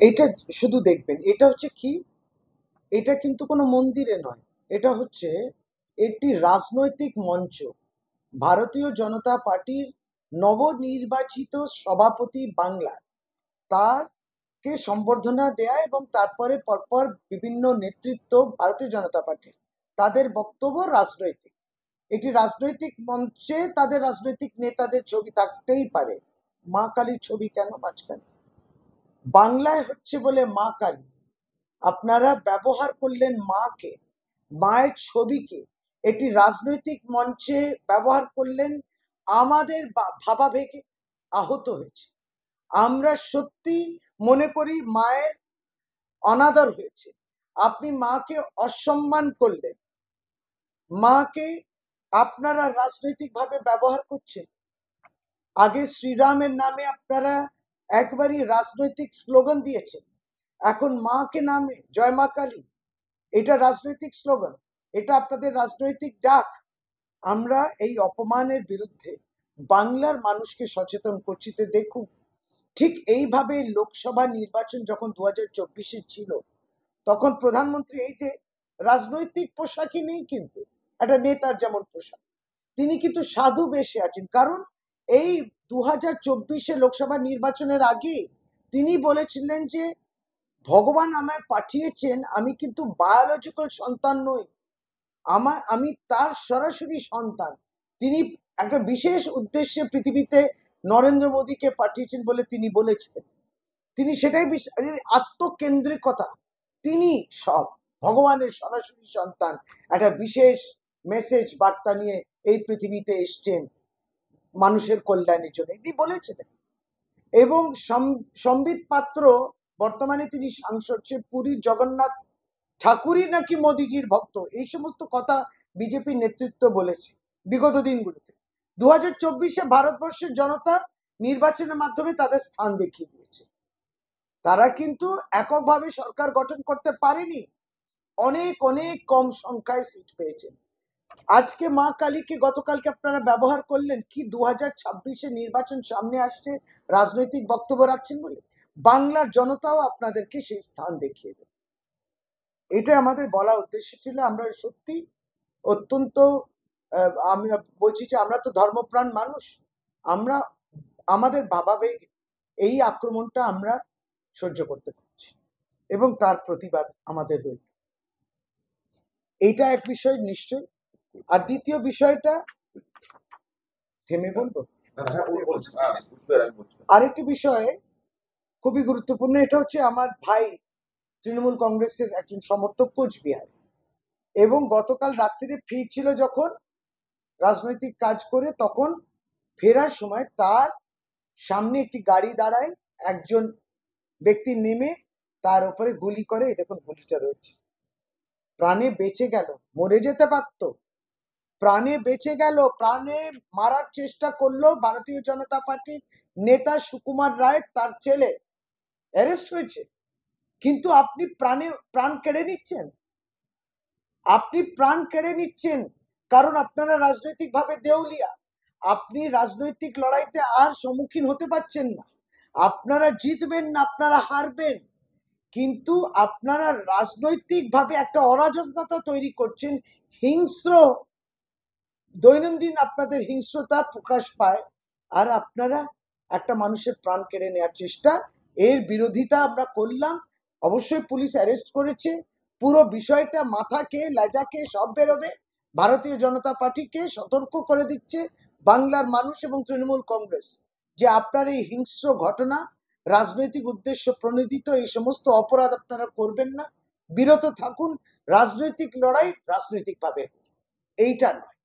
এইটা শুধু দেখবেন, এটা হচ্ছে কি, এটা কিন্তু কোনো মন্দিরে নয়, এটা হচ্ছে একটি রাজনৈতিক মঞ্চ। ভারতীয় জনতা পার্টির নবনির্বাচিত সভাপতি বাংলার, তারকে সম্বর্ধনা দেয়া এবং তারপরে পরপর বিভিন্ন নেতৃত্ব ভারতীয় জনতা পার্টির, তাদের বক্তব্য রাজনৈতিক। এটি রাজনৈতিক মঞ্চে তাদের রাজনৈতিক নেতাদের ছবি থাকতেই পারে। মা কালীর ছবি কেন মাঝখানে? বাংলায় হচ্ছে বলে মা কালী, আপনারা ব্যবহার করলেন মাকে, মায়ের ছবিকে, এটি রাজনৈতিক মঞ্চে ব্যবহার করলেন। আমাদের ভাবাবেগে আহত হয়েছে। আমরা সত্যি মনে করি মায়ের অনাদর হয়েছে। আপনি মাকে অসম্মান করলেন, মাকে আপনারা রাজনৈতিকভাবে ব্যবহার করছেন। আগে শ্রীরামের নামে আপনারা একবারই রাজনৈতিক স্লোগান দিয়েছেন, এখন মাকে নামে জয় মা কালী, এটা রাজনৈতিক স্লোগান, এটা আপনাদের রাজনৈতিক ডাক। আমরা এই অপমানের বিরুদ্ধে বাংলার মানুষকে সচেতন করছি। দেখুন, ঠিক এইভাবে লোকসভা নির্বাচন যখন 2024-এ ছিল, তখন প্রধানমন্ত্রী এই যে রাজনৈতিক পোশাকই নেই, কিন্তু একটা নেতার যেমন পোশাক, তিনি কিন্তু সাধু বেশে আছেন। কারণ এই 2024-এ লোকসভা নির্বাচনের আগে তিনি বলেছিলেন যে ভগবান আমায় পাঠিয়েছেন, আমি কিন্তু বায়োলজিক্যাল সন্তান নই, আমি তার সরাসরি সন্তান। তিনি একটা বিশেষ উদ্দেশ্যে পৃথিবীতে নরেন্দ্র মোদীকে পাঠিয়েছেন বলে তিনি বলেছিলেন। তিনি সেটাই আত্মকেন্দ্রিকতা, তিনি সব ভগবানের সরাসরি সন্তান, একটা বিশেষ মেসেজ বার্তা নিয়ে এই পৃথিবীতে এসছেন মানুষের কল্যাণের জন্য, এটি বলেছিলেন। এবং সম্বিত পাত্র বর্তমানে তিনি সাংসদ, সে পুরীর জগন্নাথ ঠাকুরই নাকি মোদিজির ভক্ত, এই সমস্ত কথা বিজেপি নেতৃত্ব বলেছে বিগত দিনগুলোতে। 2024-এ ভারতবর্ষের জনতা নির্বাচনের মাধ্যমে তাদের স্থান দেখিয়ে দিয়েছে। তারা কিন্তু এককভাবে সরকার গঠন করতে পারেনি, অনেক অনেক কম সংখ্যায় সিট পেয়েছেন। আজকে মা কালীকে গতকালকে আপনারা ব্যবহার করলেন কি 2026-এ নির্বাচন সামনে আসছে, রাজনৈতিক বক্তব্য রাখছেন বলে। বাংলার জনতাও আপনাদেরকে সেই স্থান দেখিয়ে দেবে, এটা আমাদের বলা উদ্দেশ্য ছিল। আমরা সত্যি অত্যন্ত, আমরা বলছি যে আমরা তো ধর্মপ্রাণ মানুষ, আমরা আমাদের ভাবাবেগ এই আক্রমণটা আমরা সহ্য করতে পারছি এবং তার প্রতিবাদ আমাদের রইল। এইটা এক বিষয় নিশ্চয়। আর দ্বিতীয় বিষয়টা থেমে বলবো, আরেকটি বিষয় খুবই গুরুত্বপূর্ণ, এটা হচ্ছে আমার ভাই তৃণমূল কংগ্রেসের একজন সমর্থক কোচবিহার, এবং গতকাল রাত্রিরে ফিরছিল যখন রাজনৈতিক কাজ করে, তখন ফেরার সময় তার সামনে একটি গাড়ি দাঁড়ায়, একজন ব্যক্তি নেমে তার উপরে গুলি করে। দেখুন গুলিটা রয়েছে, প্রাণে বেঁচে গেল, মরে যেতে পারত, প্রাণে বেঁচে গেল। প্রাণে মারার চেষ্টা করলো ভারতীয় জনতা পার্টির নেতা সুকুমার রায়, তার ছেলে অ্যারেস্ট হয়েছে, কিন্তু আপনি প্রাণ কেড়ে নিচ্ছেন, আপনি প্রাণ কেড়ে নিচ্ছেন কারণ আপনারা রাজনৈতিক ভাবে দেউলিয়া। আপনি রাজনৈতিক লড়াইতে আর সম্মুখীন হতে পারছেন না, আপনারা জিতবেন না, আপনারা হারবেন, কিন্তু আপনারা রাজনৈতিক ভাবে একটা অরাজকতা তৈরি করছেন। হিংস্র, দৈনন্দিন আপনাদের হিংস্রতা প্রকাশ পায়, আর আপনারা একটা মানুষের প্রাণ কেড়ে নেওয়ার চেষ্টা, এর বিরোধিতা আমরা করলাম। অবশ্যই পুলিশ অ্যারেস্ট করেছে, পুরো বিষয়টা মাথাকে লেজাকে সব বেরোবে। ভারতীয় জনতা পার্টিকে সতর্ক করে দিচ্ছে বাংলার মানুষ এবং তৃণমূল কংগ্রেস যে আপনার এই হিংস্র ঘটনা, রাজনৈতিক উদ্দেশ্য প্রণোদিত এই সমস্ত অপরাধ আপনারা করবেন না, বিরত থাকুন। রাজনৈতিক লড়াই রাজনৈতিক ভাবে, এইটা নয়।